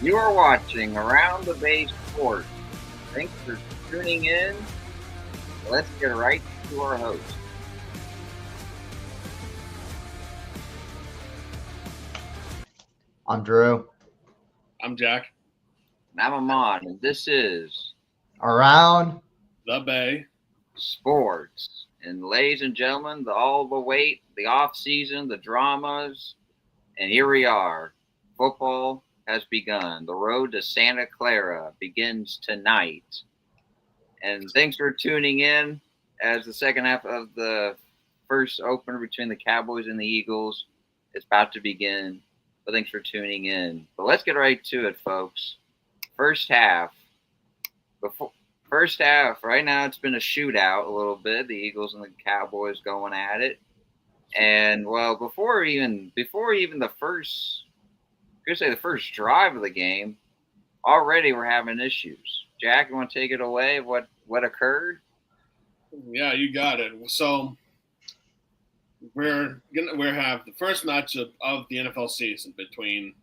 You are watching Around the Bay Sports. Thanks for tuning in. Let's get right to our host. I'm Drew. I'm Jack. And I'm Amon, and this is Around. The Bay. Sports. And ladies and gentlemen, all the wait, the off season, the dramas, and here we are. Football has begun. The road to Santa Clara begins tonight. And thanks for tuning in as the second half of the first opener between the Cowboys and the Eagles is about to begin. But thanks for tuning in. But let's get right to it, folks. First half. Right now it's been a shootout a little bit. The Eagles and the Cowboys going at it. And well, before even the first the first drive of the game, already we're having issues. Jack, you want to take it away? What occurred? Yeah, you got it. So we're have the first matchup of the NFL season between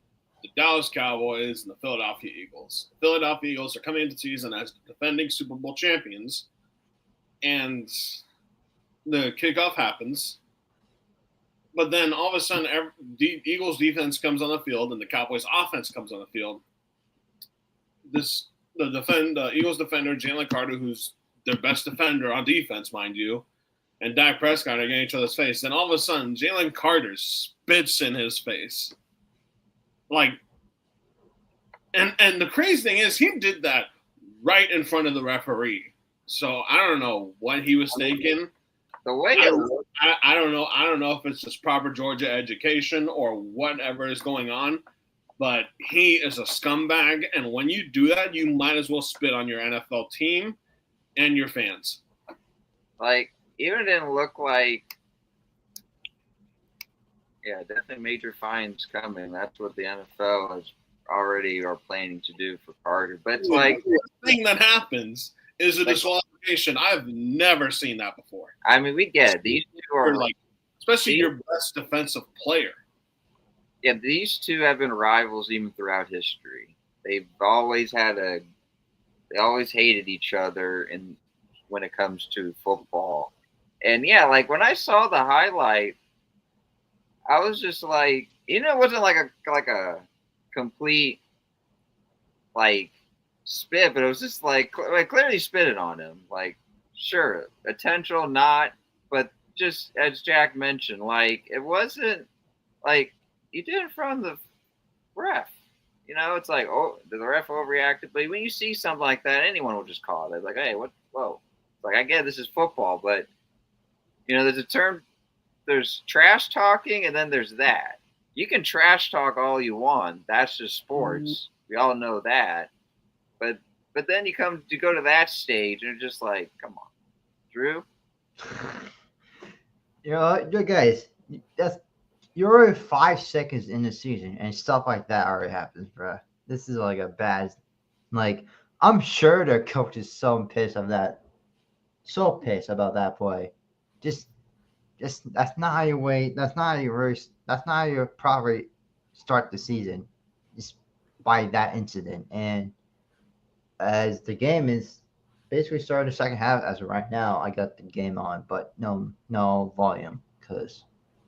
the Dallas Cowboys and the Philadelphia Eagles. The Philadelphia Eagles are coming into the season as defending Super Bowl champions, and the kickoff happens. But then all of a sudden, the Eagles defense comes on the field and the Cowboys offense comes on the field. The Eagles defender, Jalen Carter, who's their best defender on defense, mind you, and Dak Prescott are getting each other's face. Then all of a sudden, Jalen Carter spits in his face. And the crazy thing is he did that right in front of the referee. So I don't know what he was thinking. The way I don't know. I don't know if it's just proper Georgia education or whatever is going on, but he is a scumbag. And when you do that, you might as well spit on your NFL team and your fans. Even didn't look like. Yeah, definitely major fines coming. That's what the NFL is already are planning to do for Carter. But it's the thing that happens is a disqualification. I've never seen that before. I mean, we get it. These two are especially your best defensive player. Yeah, these two have been rivals even throughout history. They always hated each other when it comes to football. And yeah, when I saw the highlight, I was just like, it wasn't like a complete spit, but it was just clearly spitting on him. Sure, intentional, not, but just as Jack mentioned, it wasn't you did it in front of the ref. It's oh, did the ref overreacted? But when you see something like that, anyone will just call it. They're hey, what? Whoa! I get this is football, but there's a term. There's trash talking, and then there's that. You can trash talk all you want. That's just sports. Mm-hmm. We all know that. But then you go to that stage, and you're just come on, Drew. Guys, you're already 5 seconds in the season, and stuff like that already happens, bro. This is a bad. I'm sure their coach is so pissed about that play. Just that's not how you wait. That's not how you probably start the season. Just by that incident. And as the game is basically starting the second half as of right now, I got the game on, but no volume because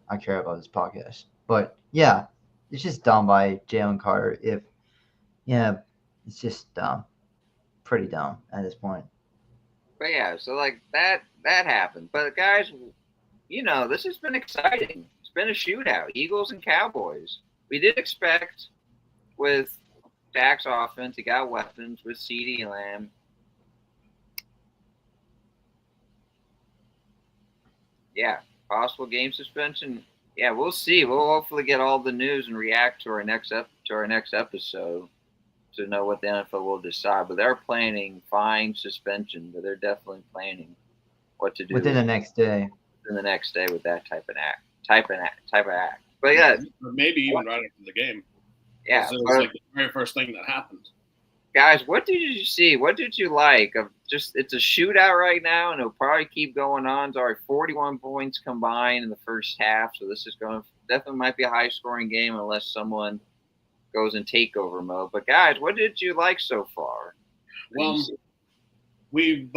I care about this podcast. But yeah, it's just dumb by Jalen Carter. It's just dumb. Pretty dumb at this point. But yeah, so that happened. But guys, this has been exciting. It's been a shootout. Eagles and Cowboys. We did expect with Dak's offense, he got weapons with CeeDee Lamb. Yeah, possible game suspension. Yeah, we'll see. We'll hopefully get all the news and react to our next episode to know what the NFL will decide. But they're planning fine suspension. But they're definitely planning what to do within the next day. In the next day with that type of act. But yeah, maybe even right after the game. Yeah, it was the very first thing that happened. Guys, what did you see? What did you like? It's a shootout right now, and it'll probably keep going on. It's already 41 points combined in the first half, so this is definitely might be a high-scoring game unless someone goes in takeover mode. But guys, what did you like so far? Well, we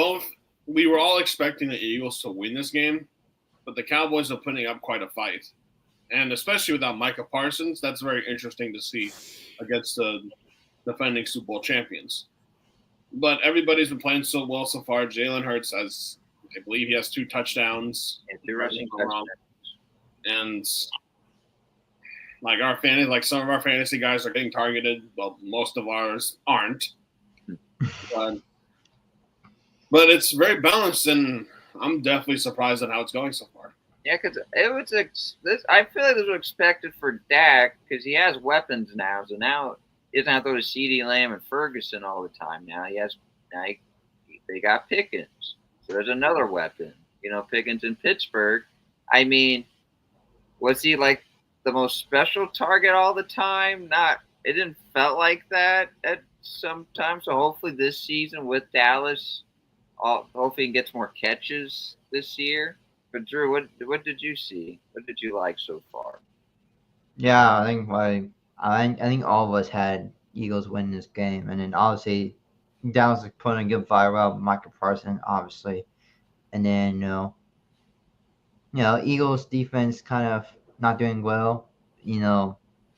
were all expecting the Eagles to win this game, but the Cowboys are putting up quite a fight. And especially without Micah Parsons, that's very interesting to see against the defending Super Bowl champions. But everybody's been playing so well so far. Jalen Hurts has, I believe he has 2 touchdowns. And 2 rushing touchdowns. And like some of our fantasy guys are getting targeted. Well, most of ours aren't. But it's very balanced, and I'm definitely surprised at how it's going so far. Yeah, because I feel like this was expected for Dak because he has weapons now. So now he doesn't have to go to CeeDee Lamb and Ferguson all the time. They got Pickens. So there's another weapon. Pickens in Pittsburgh. I mean, was he like the most special target all the time? It didn't felt like that at some time. So hopefully this season with Dallas, hopefully he gets more catches this year. But Drew, what did you see? What did you like so far? Yeah, I think all of us had Eagles win this game, and then obviously Dallas is putting a good fire out Michael Parsons, obviously, and then Eagles defense kind of not doing well.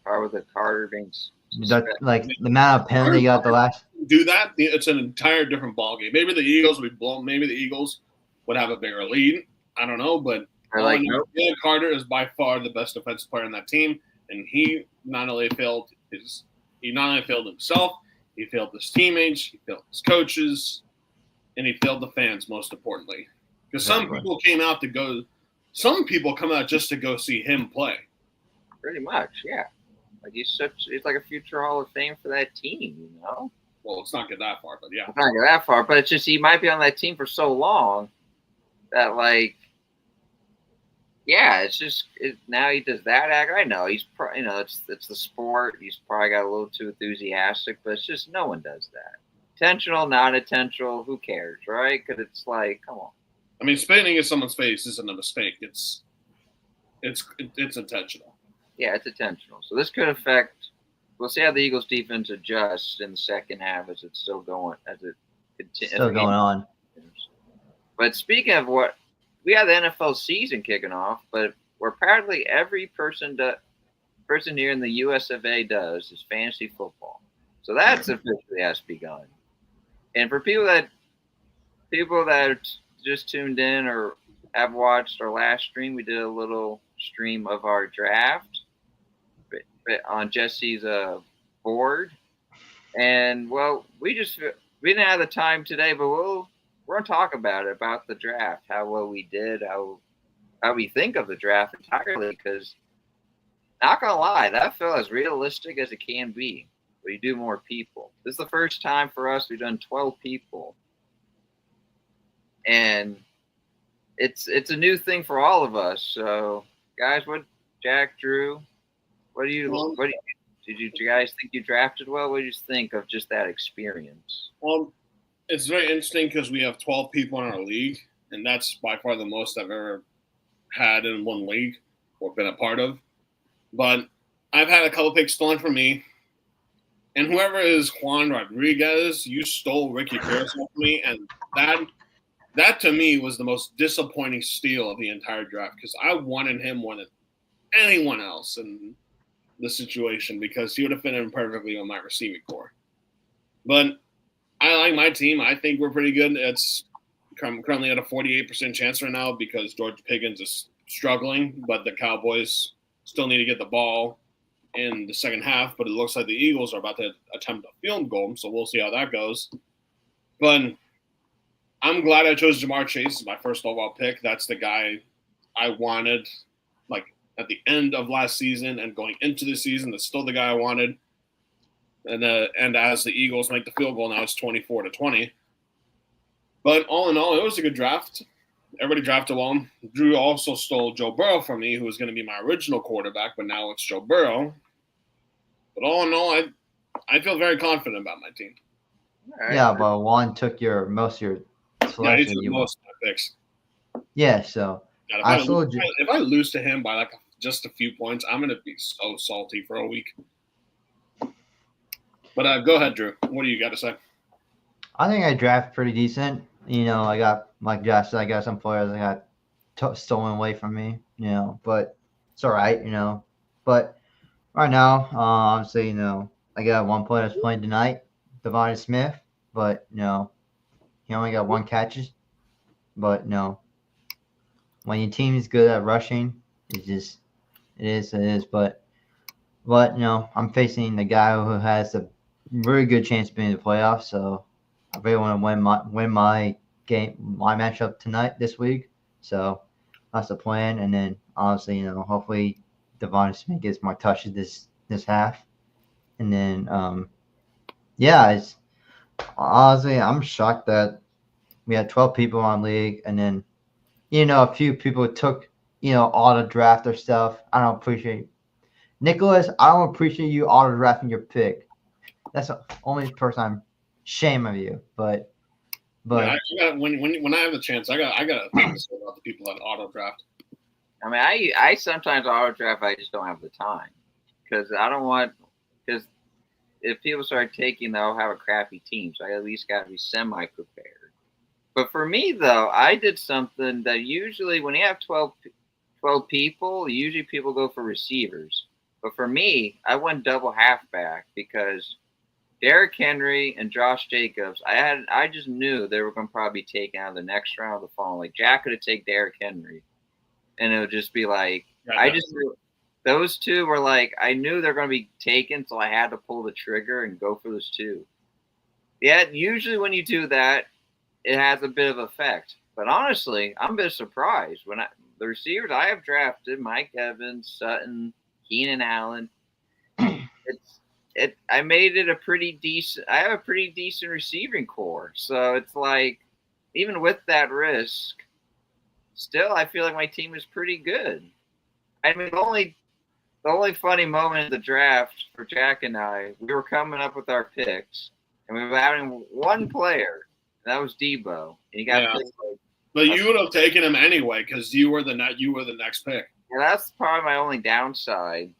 Or with the Carter being the amount of penalty you got the last. Do that? It's an entire different ballgame. Maybe the Eagles would be blown. Maybe the Eagles would have a bigger lead. I don't know, but Jalen Carter is by far the best defensive player on that team, and he not only failed himself, he failed his teammates, he failed his coaches, and he failed the fans. Most importantly, because some people come out just to go see him play. Pretty much, yeah. Like he's like a future Hall of Fame for that team, Well, let's not get that far, but yeah, let's not get that far. But it's just he might be on that team for so long that it's just now he does that act. I know he's it's the sport. He's probably got a little too enthusiastic, but it's just no one does that. Intentional, not intentional, who cares, right? Because it's like, come on. I mean, spitting in someone's face isn't a mistake. It's intentional. Yeah, it's intentional. So this could affect. We'll see how the Eagles defense adjusts in the second half as it's still going on. But speaking of what, we have the NFL season kicking off, but where apparently every person here in the US of A does is fantasy football. So that's officially has begun. And for people that just tuned in or have watched our last stream, we did a little stream of our draft on Jesse's board. And well, we didn't have the time today, but we're going to talk about the draft, how well we did, how we think of the draft entirely, because not going to lie, that felt as realistic as it can be. We do more people. This is the first time for us we've done 12 people. And it's a new thing for all of us. So, guys, Jack, Drew, did you guys think you drafted well? What did you think of just that experience? Well, it's very interesting because we have 12 people in our league, and that's by far the most I've ever had in one league or been a part of. But I've had a couple picks stolen from me, and whoever is Juan Rodriguez, you stole Ricky Pearson from me, and that to me was the most disappointing steal of the entire draft because I wanted him more than anyone else in the situation because he would have fit in perfectly on my receiving core. But I like my team. I think we're pretty good. It's currently at a 48% chance right now because George Pickens is struggling, but the Cowboys still need to get the ball in the second half. But it looks like the Eagles are about to attempt a field goal, so we'll see how that goes. But I'm glad I chose Jamar Chase as my first overall pick. That's the guy I wanted, at the end of last season and going into the season. That's still the guy I wanted. And as the Eagles make the field goal, now it's 24-20. But all in all, it was a good draft. Everybody drafted well. Drew also stole Joe Burrow from me, who was going to be my original quarterback, but now it's Joe Burrow. But all in all, I feel very confident about my team. Right. Yeah, but Juan took most of your selection. Yeah, he took most of my picks. Yeah, so if I lose to him by just a few points, I'm going to be so salty for a week. But go ahead, Drew. What do you got to say? I think I draft pretty decent. I got, like Josh said, I got some players that got stolen away from me, but it's all right, But right now, obviously, I got one player that's playing tonight, Devonta Smith, but, he only got one catches. But, when your team is good at rushing, it is. But, I'm facing the guy who has a very good chance of being in the playoffs, so I really want to win my matchup this week. So that's the plan. And then honestly, hopefully Devon Smith gets more touches this half. And then it's honestly I'm shocked that we had 12 people on league, and then a few people took auto draft their stuff. I don't appreciate Nicholas. I don't appreciate you auto drafting your pick. That's the only person I'm shame of you. But yeah, when I have the chance, I got a thing to say about the people that auto draft. I mean, I sometimes auto draft. I just don't have the time because I don't want because if people start taking, they'll have a crappy team. So I at least got to be semi prepared. But for me though, I did something that usually when you have 12 people, usually people go for receivers. But for me, I went double halfback because Derrick Henry and Josh Jacobs, I just knew they were going to probably be taken out of the next round of the fall. Like Jack could have taken Derrick Henry, and it would just be like I just knew those two were like I knew they're going to be taken, so I had to pull the trigger and go for those two. Yeah, usually when you do that, it has a bit of effect. But honestly, I'm a bit surprised when the receivers I have drafted: Mike Evans, Sutton, Keenan Allen. I made it a pretty decent. I have a pretty decent receiving core, so it's like even with that risk, still I feel like my team is pretty good. I mean, the only funny moment in the draft for Jack and I, we were coming up with our picks, and we were having one player, and that was Debo, and he got picked. But you would have taken him anyway because you were the next pick. Yeah, that's probably my only downside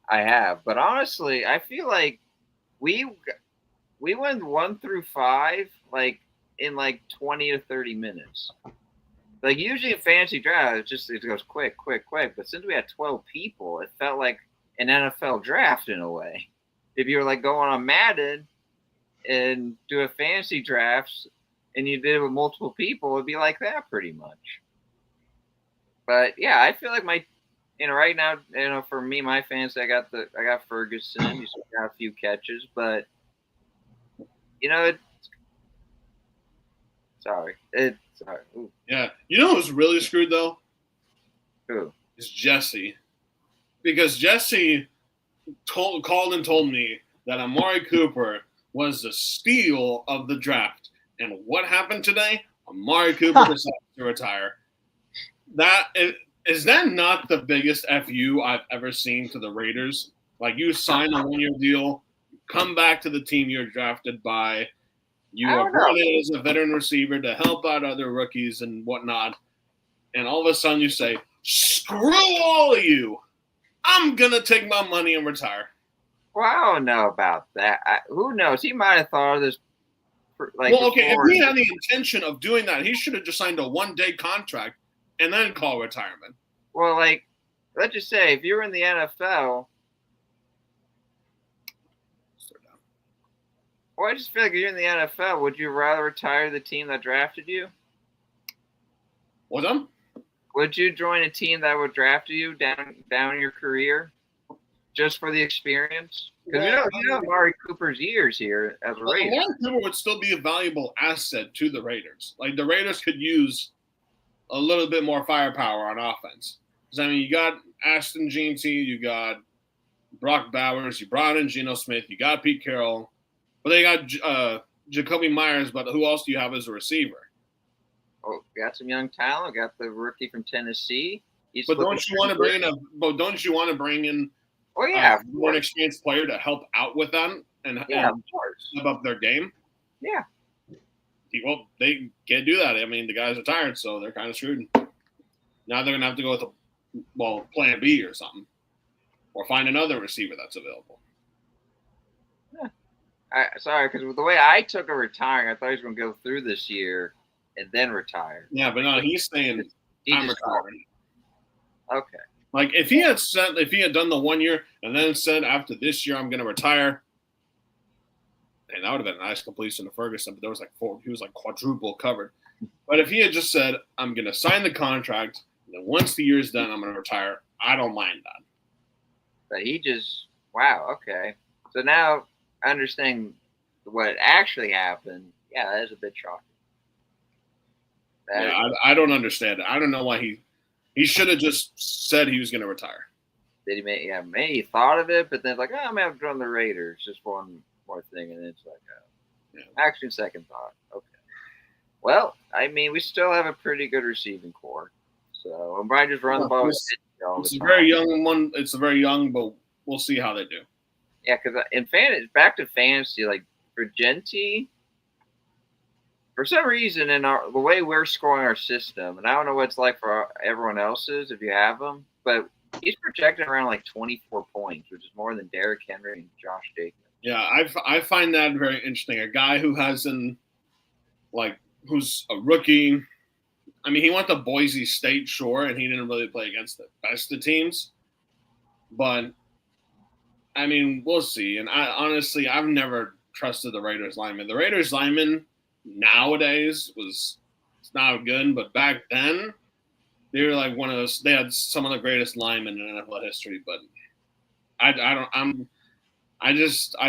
I have. But honestly, I feel like we went 1 through 5 like in like 20 to 30 minutes. Like usually a fantasy draft, it goes quick. But since we had 12 people, it felt like an NFL draft in a way. If you were like going on Madden and do a fantasy draft and you did it with multiple people, it'd be like that pretty much. But yeah, I feel like right now, for me, my fantasy, I got Ferguson. He's got a few catches, but sorry. Ooh. Yeah, who's really screwed though? Who? It's Jesse, because Jesse called and told me that Amari Cooper was the steal of the draft, and what happened today? Amari Cooper decided to retire. Is that not the biggest FU I've ever seen to the Raiders? Like, you sign a 1-year deal, come back to the team you're drafted by, you are brought in as a veteran receiver to help out other rookies and whatnot, and all of a sudden you say, screw all of you. I'm going to take my money and retire. Well, I don't know about that. Who knows? He might have thought of this. If he had the intention of doing that, he should have just signed a 1-day contract and then call retirement. Well, let's just say if you were in the NFL, I just feel like if you're in the NFL, would you rather retire the team that drafted you? What's up? Would you join a team that would draft you down your career just for the experience? Because you know Amari Cooper's years here as a Raider. Amari Cooper would still be a valuable asset to the Raiders. Like, the Raiders could use a little bit more firepower on offense. Because, I mean, you got Ashton Jeanty, you got Brock Bowers, you brought in Geno Smith, you got Pete Carroll, but they got Jacoby Myers, but who else do you have as a receiver? Oh, got some young talent. Got the rookie from Tennessee. But don't you want to bring in more experienced player to help out with them and step up their game? Yeah. Well, they can't do that. I mean, the guys are tired, so they're kind of screwed. Now they're going to have to go with plan B or something, or find another receiver that's available. Yeah. Sorry, because the way I took a retiring, I thought he was going to go through this year and then retire. Yeah, but no, he's saying I'm retiring. Okay. Like if he had done the 1 year and then said after this year I'm going to retire, and that would have been a nice completion to Ferguson. But there was like 4. He was like quadruple covered. But if he had just said I'm going to sign the contract, and then once the year's done I'm going to retire, I don't mind that. But he just okay. So now I understand what actually happened. Yeah, that is a bit shocking. I don't understand it. I don't know why he should have just said he was going to retire. Did he maybe he thought of it, but then like, I'm gonna have to join the Raiders. Just one more thing, and it's like, actually, second thought. Okay. Well, I mean, we still have a pretty good receiving core, so I'm probably just run the ball. It's a very young one. It's a very young, but we'll see how they do. Yeah, because in fantasy, back to fantasy, like for Genty, for some reason, in the way we're scoring our system, and I don't know what it's like for everyone else's if you have them, but he's projected around like 24 points, which is more than Derrick Henry and Josh Jacobs. Yeah, I find that very interesting. A guy who hasn't, who's a rookie. I mean, he went to Boise State, sure, and he didn't really play against the best of teams. But, I mean, we'll see. And honestly, I've never trusted the Raiders lineman. The Raiders lineman nowadays it's not good, but back then, they were like one of those. They had some of the greatest linemen in NFL history. But I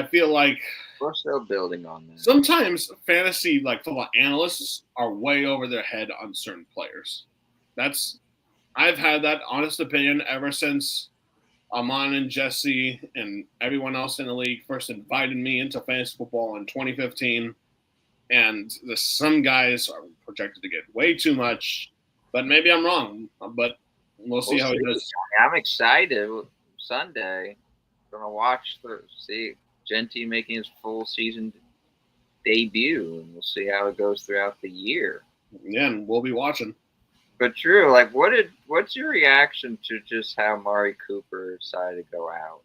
feel like we're still building on that. Sometimes fantasy football analysts are way over their head on certain players. I've had that honest opinion ever since Amon and Jesse and everyone else in the league first invited me into fantasy football in 2015. And some guys are projected to get way too much, but maybe I'm wrong. But we'll see how it goes. I'm excited. Sunday, gonna watch see Genty making his full season debut, and we'll see how it goes throughout the year. Yeah, and we'll be watching. But Drew, what's your reaction to just how Amari Cooper decided to go out?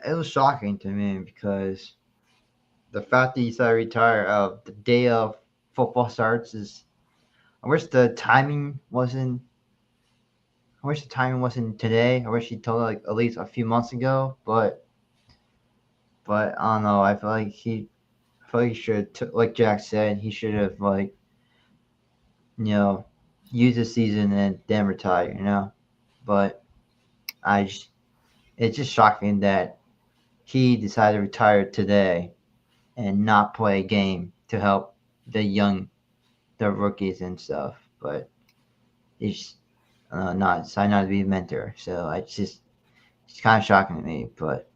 It was shocking to me because the fact that he decided to retire the day of football starts is. I wish the timing wasn't today. I wish he told at least a few months ago. But I don't know. I feel like he should, like Jack said, he should have used the season and then retire. But it's just shocking that he decided to retire today and not play a game to help the rookies and stuff. But it's not to be a mentor. So it's kind of shocking to me. But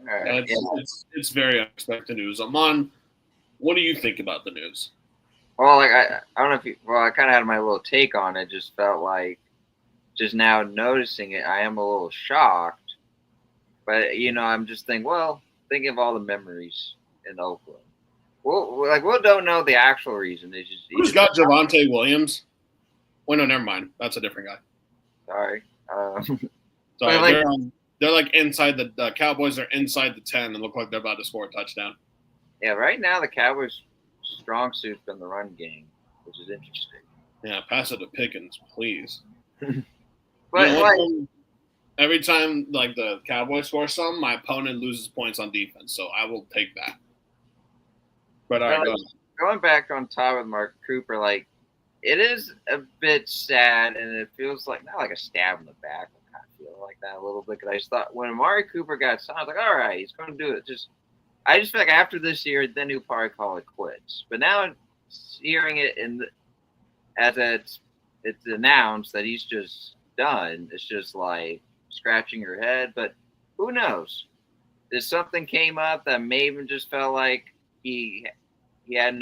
it's very unexpected news. Amon, what do you think about the news? Well, I don't know if I kind of had my little take on it. Just felt like just now noticing it, I am a little shocked. But I'm just thinking of all the memories in Oakland. We don't know the actual reason. Who's got Javonte Williams? Oh no, never mind. That's a different guy. Sorry. Sorry, they're inside the Cowboys are inside the 10 and look like they're about to score a touchdown. Yeah, right now the Cowboys' strong suit's been the run game, which is interesting. Yeah, pass it to Pickens, please. But every time the Cowboys score something, my opponent loses points on defense, so I will take that. But going back on top of Mark Cooper, it is a bit sad, and it feels not like a stab in the back. I kind of feel like that a little bit because I just thought when Amari Cooper got signed, I was like, all right, he's going to do it. I just feel like after this year, then he'll probably call it quits. But now hearing it as it's announced that he's just done, it's just scratching your head. But who knows? If something came up that maybe just felt like he had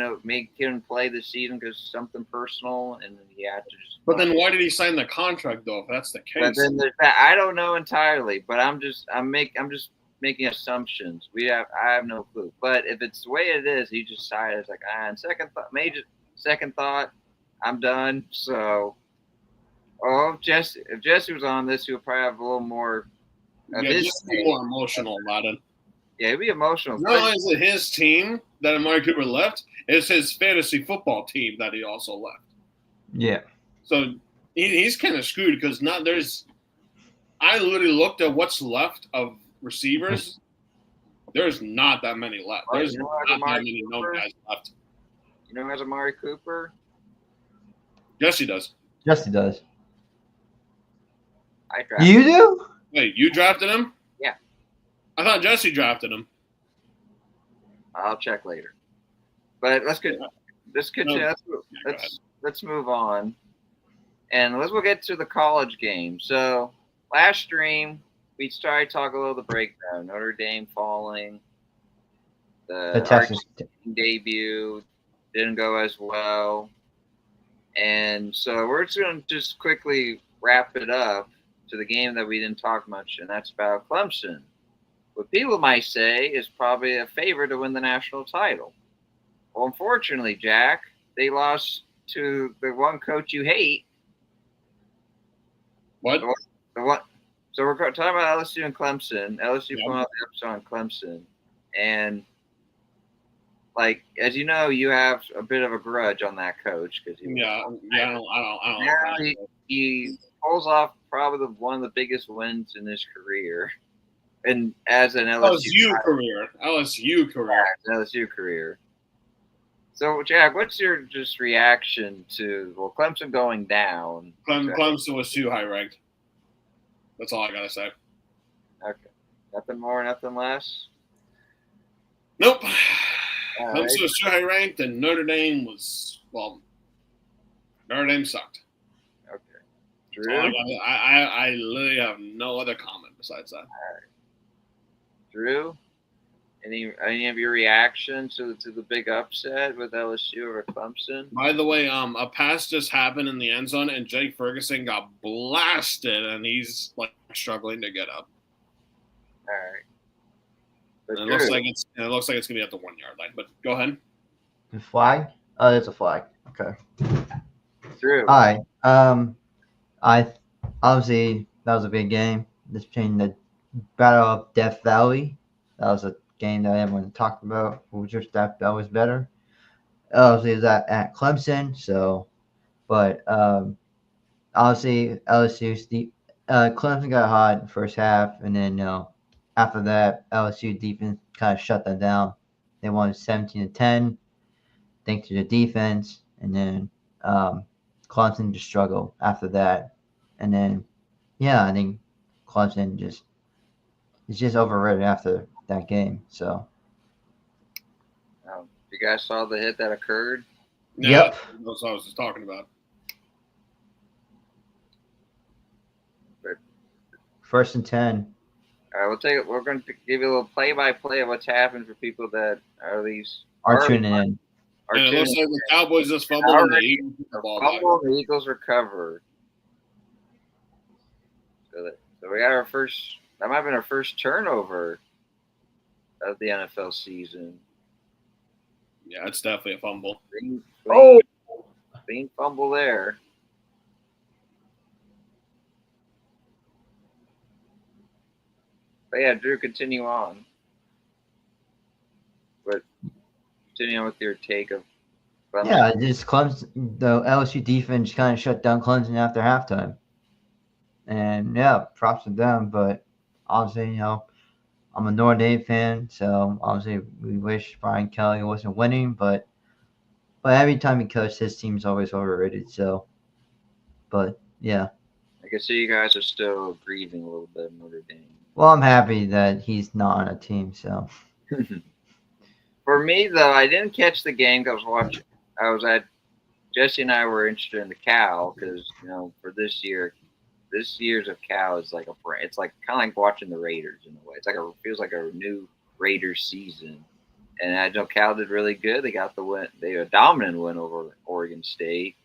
couldn't play this season because something personal, and then he had to just. But then why did he sign the contract though? If that's the case, but then I don't know entirely. But I'm just making assumptions. I have no clue. But if it's the way it is, he just decided it's and second thought, I'm done. So, if Jesse was on this, he would probably have a little more Yeah, just be more emotional about it. Yeah, it'd be emotional. Not only is it his team that Amari Cooper left, it's his fantasy football team that he also left. Yeah. So he's kind of screwed because there's. I literally looked at what's left of receivers. There's not that many left. There's not that many known guys left. You know who has Amari Cooper? Jesse does. Jesse does. I drafted You do? Wait, you drafted him? Yeah. I thought Jesse drafted him. I'll check later. But let's continue. Let's move on, and we'll get to the college game. So last stream we started talking a little the breakdown. Notre Dame falling. The Texas debut didn't go as well, and so we're just going to just quickly wrap it up to the game that we didn't talk much, and that's about Clemson. What people might say is probably a favorite to win the national title. Well, unfortunately, Jack, they lost to the one coach you hate. What? The one. So we're talking about LSU and Clemson. LSU put out the episode on Clemson, and like as you know, you have a bit of a grudge on that coach because I don't. He pulls off probably one of the biggest wins in his career, and as an LSU career. LSU career. So, Jack, what's your just reaction to Clemson going down? Clemson was too high ranked. That's all I gotta say. Okay, nothing more, nothing less. Nope. All Clemson right. was too high ranked, and Notre Dame Notre Dame sucked. Okay, Drew. I literally have no other comment besides that. All right. Drew, any of your reactions to the big upset with LSU over Clemson? By the way, a pass just happened in the end zone, and Jake Ferguson got blasted, and he's like struggling to get up. All right. But It looks like it's gonna be at the 1 yard line. But go ahead. The flag? Oh, there's a flag. Okay. Drew. Hi. I obviously that was a big game. This between the Battle of Death Valley. That was a game that everyone talked about. Which Death Valley was better. Obviously, it was at Clemson. So, but obviously Clemson got hot in the first half, and then after that, LSU defense kind of shut them down. They won 17-10, thanks to the defense, and then Clemson just struggled after that, and then I think Clemson is just overrated after that game. So. You guys saw the hit that occurred? Yeah, Yep. That's what I was just talking about. First and 10. All right, we're going to give you a little play-by-play of what's happened for people that are at least tuning in. And it looks like the Cowboys just fumbled and the Eagles the Eagles recovered. So we got our first. That might have been our first turnover of the NFL season. Yeah, it's definitely a fumble. Clean fumble there. But yeah, Drew, continue on. But continue on with your take of Clemson. Yeah, just Clemson. The LSU defense kind of shut down Clemson after halftime, and props to them. But obviously, I'm a Notre Dame fan, so obviously we wish Brian Kelly wasn't winning, but every time he coached, his team's always overrated. So, but yeah. I can see you guys are still grieving a little bit of Notre Dame. Well, I'm happy that he's not on a team. So. For me, though, I didn't catch the game because I was at Jesse and I were interested in the Cal because for this year's of Cal is like it's like kind of like watching the Raiders in a way. It's like feels like a new Raiders season, and I know Cal did really good. They got the win. They had a dominant win over Oregon State.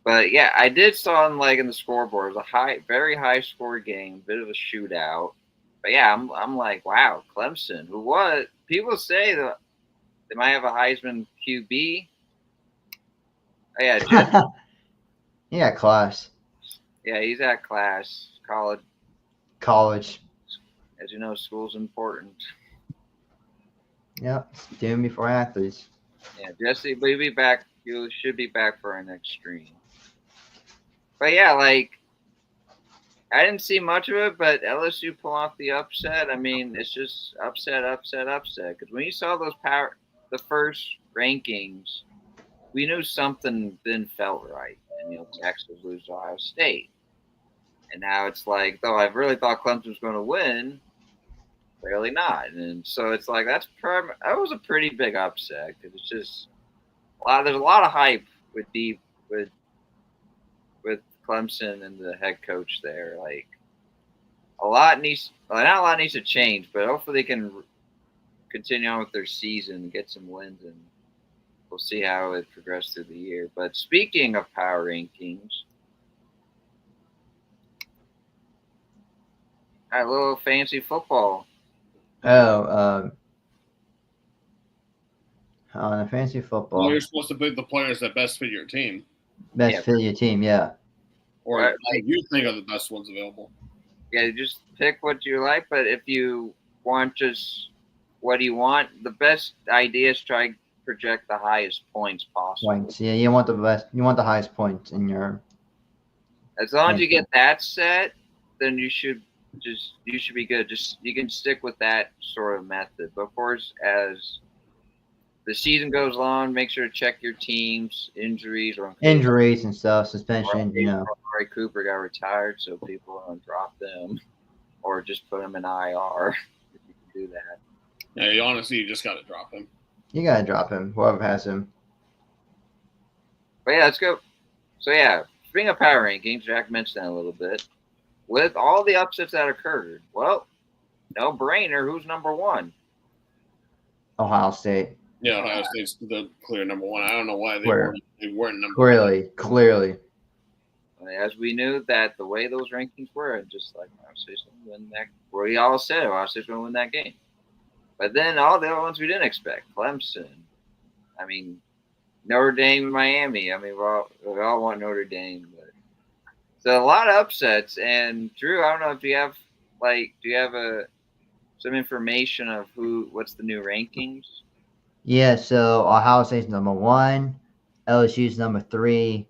But yeah, I did saw in the scoreboard. It was a very high score game, bit of a shootout. But yeah, I'm like, wow, Clemson. People say that they might have a Heisman QB. Oh, yeah, class. Yeah, he's at class college. college. As you know, school's important. Yep, student before athletes. Yeah, Jesse, we'll be back. You should be back for our next stream. But yeah, like I didn't see much of it, but LSU pull off the upset. I mean, it's just upset, upset, upset. Because when you saw the first rankings, we knew something didn't felt right, and Texas lose to Ohio State, and now it's like, though I really thought Clemson was going to win, clearly not, and so it's like that was a pretty big upset because it's just there's a lot of hype with Clemson and the head coach there. Like not a lot needs to change, but hopefully they can continue on with their season and get some wins, and we'll see how it progresses through the year. But speaking of power rankings, a little fancy football. On a fancy football. Well, you're supposed to pick the players that best fit your team. Best fit your team, yeah. Or Right, you think are the best ones available. Yeah, just pick what you like, but if you want just what do you want, the best idea is try to project the highest points possible. Points, yeah. You want the highest points in your. As long as you get that set, then you should be good. Just you can stick with that sort of method. But of course, as the season goes on, make sure to check your team's injuries and stuff, suspension. Roy Cooper got retired, so people don't drop them or just put them in IR if you can do that. Yeah, you just got to drop him. You got to drop him, whoever has him. But yeah, let's go. So yeah, speaking of power rankings, Jack mentioned that a little bit. With all the upsets that occurred, well, no brainer. Who's number one? Ohio State. Yeah, Ohio State's the clear number one. I don't know why they weren't number one. Clearly. As we knew that the way those rankings were, just like Ohio State's going to win that. We all said Ohio State's going to win that game. But then all the other ones we didn't expect. Clemson. I mean, Notre Dame, Miami. I mean, we all want Notre Dame. But so a lot of upsets. And Drew, I don't know if you have some information of what's the new rankings? Yeah, so Ohio State's number 1, LSU's number 3,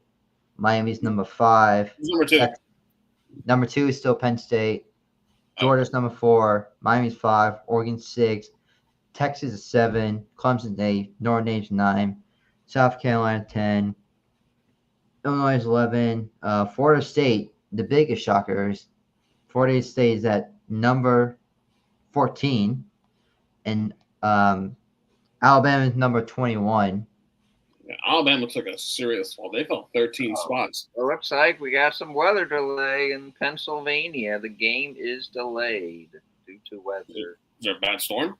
Miami's number 5. Who's number 2? Number 2 is still Penn State. Georgia's number 4, Miami's 5, Oregon's 6, Texas is 7, Clemson's 8, Notre Dame's 9, South Carolina 10, Illinois is 11, Florida State, the biggest shocker is Florida State is at number 14, and Alabama's number 21. Yeah, Alabama looks like a serious fall. They fell 13 spots. It looks like we got some weather delay in Pennsylvania. The game is delayed due to weather. Is there a bad storm?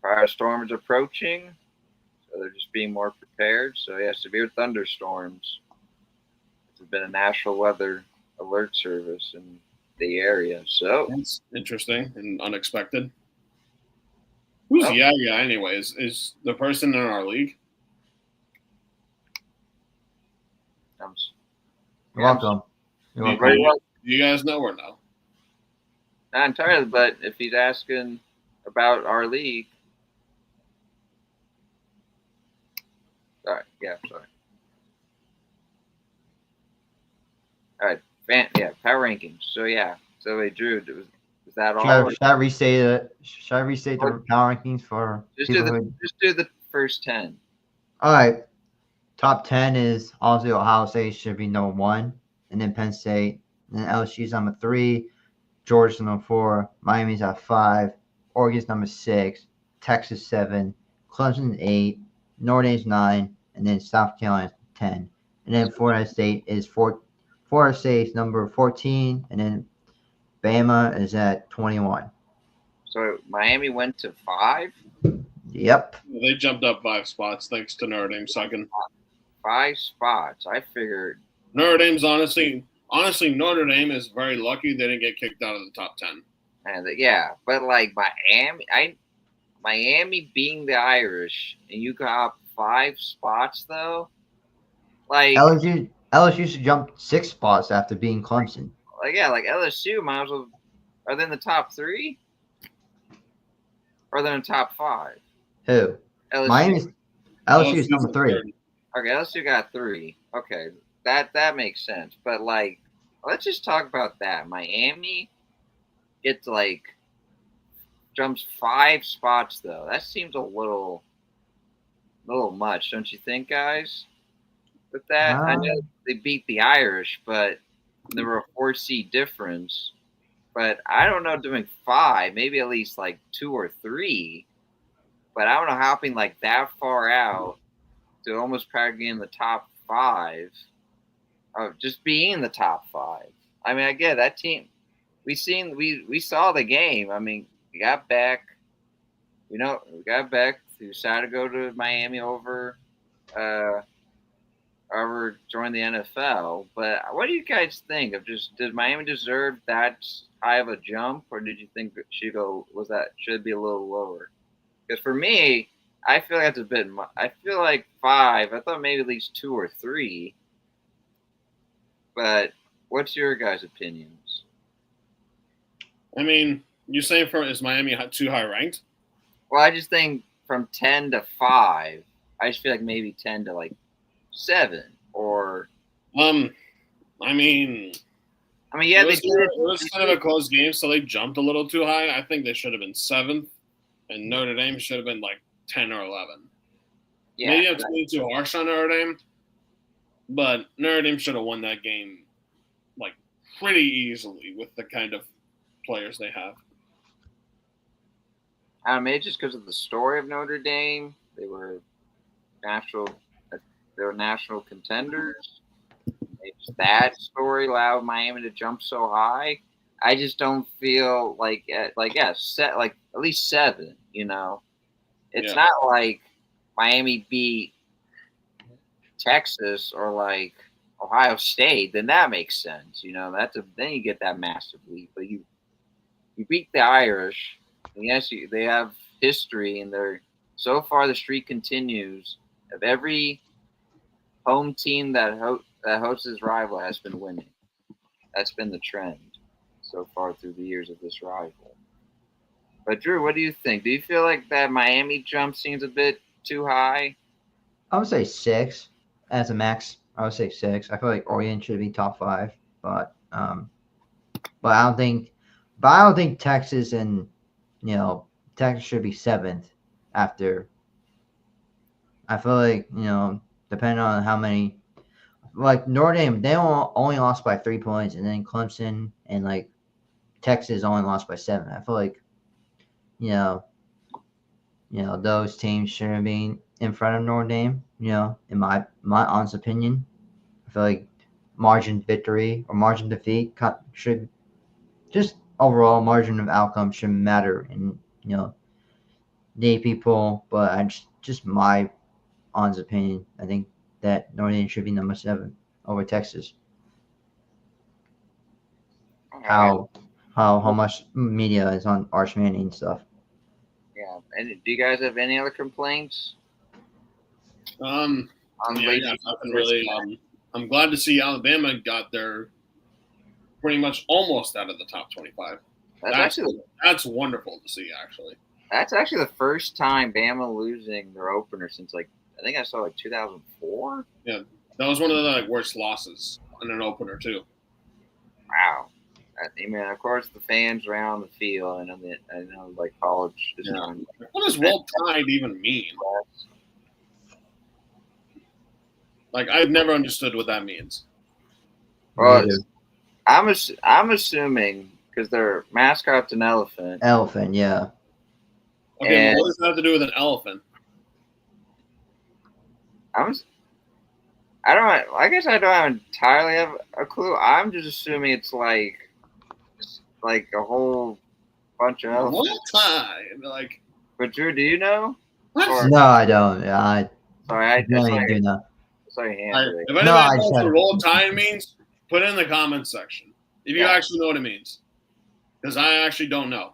Fire storm is approaching, so they're just being more prepared. So, yeah, severe thunderstorms. There's been a national weather alert service in the area. So that's interesting and unexpected. Who's Yaga anyways? Is the person in our league? You're welcome. Do you guys know or no? Not entirely, but if he's asking about our league. Sorry. Yeah, sorry. All right. Power rankings. So, yeah. So, hey, Drew, is that all? Should I restate the power rankings for just do the first 10. All right. Top 10 is obviously Ohio State should be number 1, and then Penn State, and then LSU's number 3, Georgia's number 4, Miami's at 5, Oregon's number 6, Texas 7, Clemson 8, Notre Dame's 9, and then South Carolina 10, and then Florida State is Florida State's number 14, and then Bama is at 21. So Miami went to 5? Yep. They jumped up 5 spots thanks to Notre Dame sucking. 5 spots. I figured Notre Dame's honestly Notre Dame is very lucky they didn't get kicked out of the top 10. And but like Miami being the Irish, and you got 5 spots though. Like LSU should jump 6 spots after being Clemson. like LSU might as well. Are they in the top 3? Or are they in the top 5? Who? LSU. Miami's LSU is number 3. Okay, LSU got 3. Okay, that makes sense. But like, let's just talk about that. Miami gets like jumps 5 spots though. That seems a little much, don't you think, guys? With that, I know they beat the Irish, but there were a 4 seed difference. But I don't know, doing 5, maybe at least like 2 or 3. But I don't know, hopping like that far out to almost practically in the top 5, of just being in the top 5. I mean, I get that team. We saw the game. I mean, we got back. We got back. We decided to go to Miami over join the NFL. But what do you guys think of did Miami deserve that high of a jump, or did you think that should be a little lower? Because for me, I feel like that's a bit. I feel like 5. I thought maybe at least 2 or 3. But what's your guys' opinions? I mean, you saying is Miami too high ranked? Well, I just think from 10 to 5, I just feel like maybe 10 to like 7 or. I mean, yeah, it was kind of a close game, so they jumped a little too high. I think they should have been 7th, and Notre Dame should have been like 10 or 11. Yeah, maybe I'm being too harsh on Notre Dame, but Notre Dame should have won that game like pretty easily with the kind of players they have. Maybe just because of the story of Notre Dame, they were national contenders. Maybe that story allowed Miami to jump so high. I just don't feel like at least 7. It's not like Miami beat Texas or like Ohio State. Then that makes sense. Then you get that massive leap. But you beat the Irish. And yes, they have history, and so far the streak continues of every home team that hosts his rival has been winning. That's been the trend so far through the years of this rival. But Drew, what do you think? Do you feel like that Miami jump seems a bit too high? I would say 6 as a max. I would say 6. I feel like Oregon should be top 5, but I don't think. But I don't think Texas and Texas should be 7th after. I feel like depending on how many, like Notre Dame, they only lost by 3 points, and then Clemson and like Texas only lost by 7. I feel like those teams shouldn't be in front of Notre Dame. In my honest opinion, I feel like margin victory or margin defeat should just overall margin of outcome shouldn't matter in the people. But just my honest opinion, I think that Notre Dame should be number 7 over Texas. How much media is on Arch Manning and stuff. Yeah, and do you guys have any other complaints? Nothing really. I'm glad to see Alabama got their pretty much almost out of the top 25. That's wonderful to see, actually. That's actually the first time Bama losing their opener since I think I saw 2004. Yeah, that was one of the worst losses in an opener too. Wow. I mean, of course, the fans around the field. I know, like college. What does Roll Tide even mean? Like, I've never understood what that means. Well, I'm assuming because their mascot's an elephant. Elephant, yeah. Okay, what does that have to do with an elephant? I guess I don't entirely have a clue. I'm just assuming it's like a whole bunch of elephants. But Drew, do you know? No, I don't. Sorry, I do not. Sorry, if anybody knows what Roll Tide means, put it in the comments section. If you actually know what it means, because I actually don't know.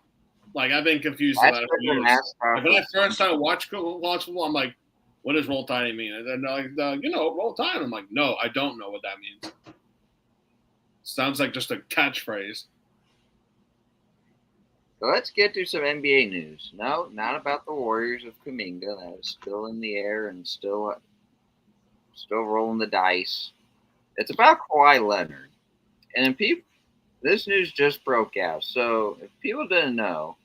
Like, I've been confused about it for years. Like, when I first started watch football, I'm like, what does Roll Tide mean? And then they're like, Roll Tide. I'm like, no, I don't know what that means. Sounds like just a catchphrase. So let's get to some NBA news. No, not about the Warriors of Kuminga. That is still in the air and still rolling the dice. It's about Kawhi Leonard. And this news just broke out. So if people didn't know,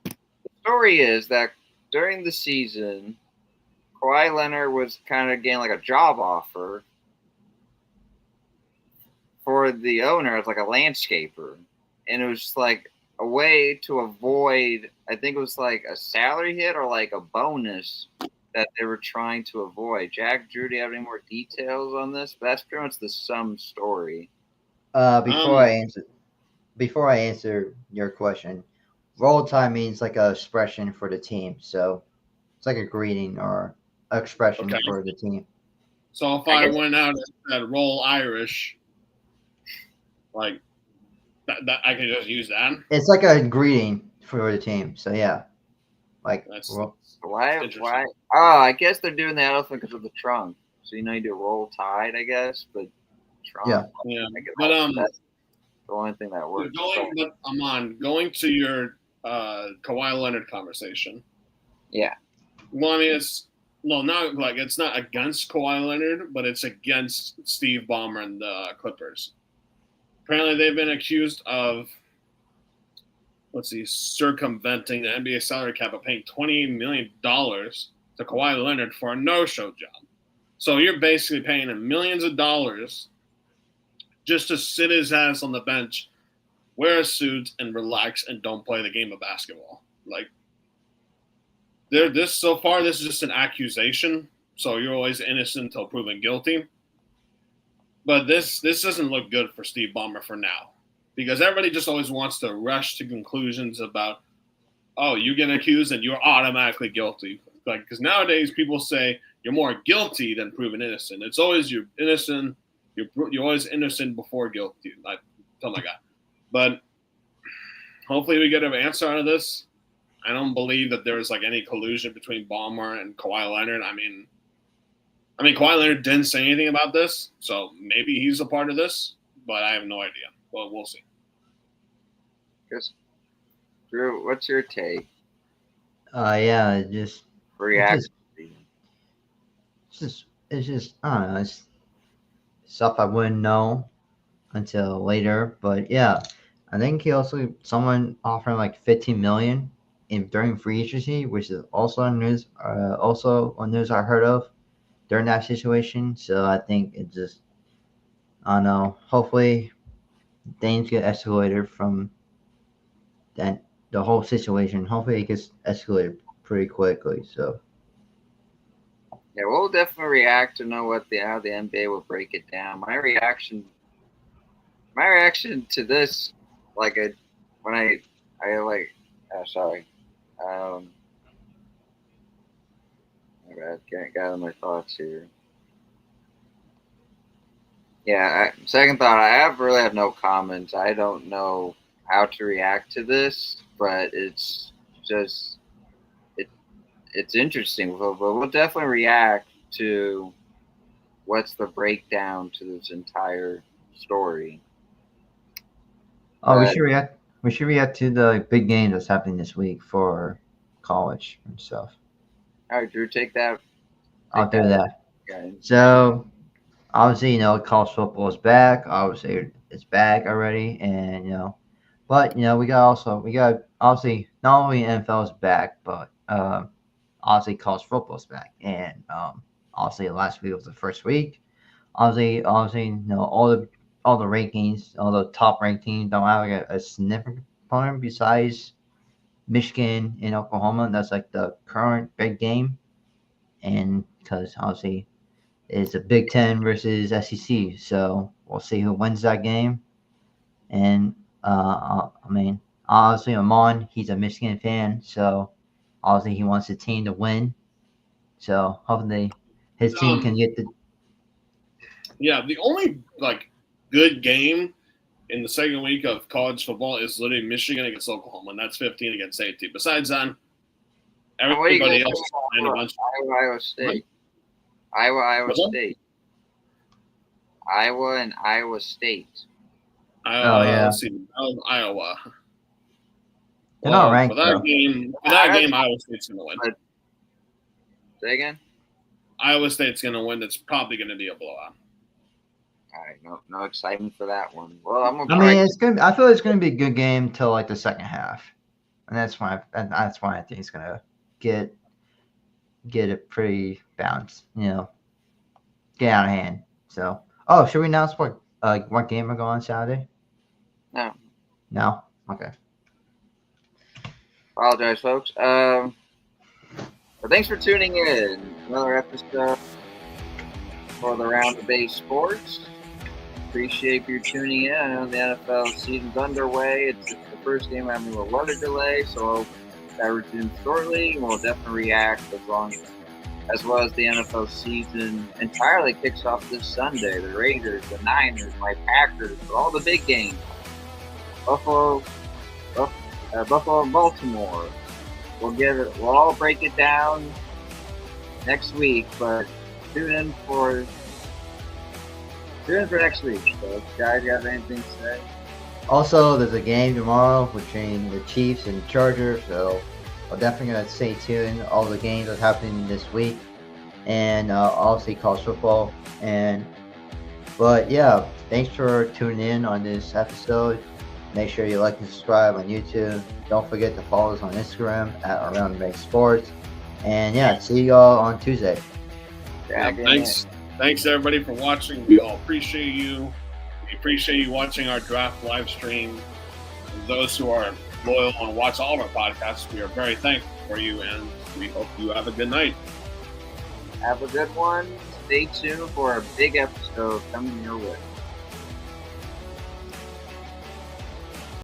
the story is that during the season, Kawhi Leonard was kind of getting like a job offer for the owner as like a landscaper. And it was just like a way to avoid, I think it was like a salary hit or like a bonus that they were trying to avoid. Jack, Drew, do you have any more details on this? But that's pretty much the sum story. Before I answer your question, roll tide means like a expression for the team. So it's like a greeting or expression for the team. So if I went out and said roll Irish, like that I can just use that. It's like a greeting for the team. So yeah, like why? Oh, I guess they're doing the elephant because of the trunk. So you do roll tide, I guess, but trunk. Yeah. But that's the only thing that works. Going to your Kawhi Leonard conversation. Yeah. Well, I mean, it's not against Kawhi Leonard, but it's against Steve Ballmer and the Clippers. Apparently, they've been accused of, circumventing the NBA salary cap of paying $28 million to Kawhi Leonard for a no-show job. So you're basically paying him millions of dollars just to sit his ass on the bench, wear a suit, and relax and don't play the game of basketball. Like, so far, this is just an accusation. So you're always innocent until proven guilty. But this doesn't look good for Steve Ballmer for now, because everybody just always wants to rush to conclusions about, oh, you get accused and you're automatically guilty. Like, because nowadays people say you're more guilty than proven innocent. It's always you're innocent. You're always innocent before guilty. Like something like that. But hopefully we get an answer out of this. I don't believe that there was like any collusion between Ballmer and Kawhi Leonard. I mean, Kawhi Leonard didn't say anything about this, so maybe he's a part of this, but I have no idea. Well, we'll see. Drew, what's your take? Yeah, just react. It's just I don't know. It's stuff I wouldn't know until later, but yeah, I think someone offered like 15 million during free agency, which is also on news. Also on news I heard of during that situation. So I think it just, I don't know. Hopefully, things get escalated from that the whole situation. Hopefully, it gets escalated pretty quickly. So. Yeah, we'll definitely react to know how the NBA will break it down. My reaction to this, my bad, can't gather my thoughts here. Yeah, second thought, I really have no comments. I don't know how to react to this, but it's just it's interesting. We'll definitely react to what's the breakdown to this entire story. We should react. We should react to the big game that's happening this week for college and stuff. All right, Drew, take that. I'll do that. Okay. So, obviously, college football is back. Obviously, it's back already, and but we got obviously not only NFL is back, but obviously college football is back, and obviously last week was the first week. Obviously, all the rankings, all the top ranked teams don't have like a significant opponent besides Michigan and Oklahoma. That's like the current big game, and because obviously it's a Big Ten versus SEC, so we'll see who wins that game. And obviously Amon, he's a Michigan fan, so obviously he wants the team to win. So hopefully his team can get the. Yeah, the only good game in the second week of college football is literally Michigan against Oklahoma, and that's 15 against 18. Besides that, everybody else is Iowa State. Iowa State. Iowa and Iowa State. Yeah. Let's see. That was Iowa. They're not ranked, for that though. game, Iowa State's going to win. But- Say again? Iowa State's going to win. It's probably going to be a blowout. All right, no excitement for that one. Well, I'm gonna. I mean, it's gonna. I feel it's gonna be a good game till like the second half, and that's why I think it's gonna get it pretty balanced. Get out of hand. So, should we announce what game we're going on Saturday? No. No. Okay. Apologize, folks. Well, thanks for tuning in. Another episode for the Round the Base Sports. Appreciate you tuning in. I know the NFL season's underway. It's the first game having a weather delay, so that resumes shortly. We'll definitely react as well as the NFL season entirely kicks off this Sunday. The Raiders, the Niners, my Packers, all the big games. Buffalo, and Baltimore. We'll all break it down next week, but tune in for next week. So, guys, you have anything to say? Also, there's a game tomorrow between the Chiefs and the Chargers, so I'm definitely gonna stay tuned. All the games that's happening this week, and obviously college football. But yeah, thanks for tuning in on this episode. Make sure you like and subscribe on YouTube. Don't forget to follow us on Instagram at Around the Base Sports. And yeah, see y'all on Tuesday. Thanks everybody for watching. We all appreciate you. We appreciate you watching our draft live stream. And those who are loyal and watch all of our podcasts, we are very thankful for you, and we hope you have a good night. Have a good one. Stay tuned for a big episode coming your way.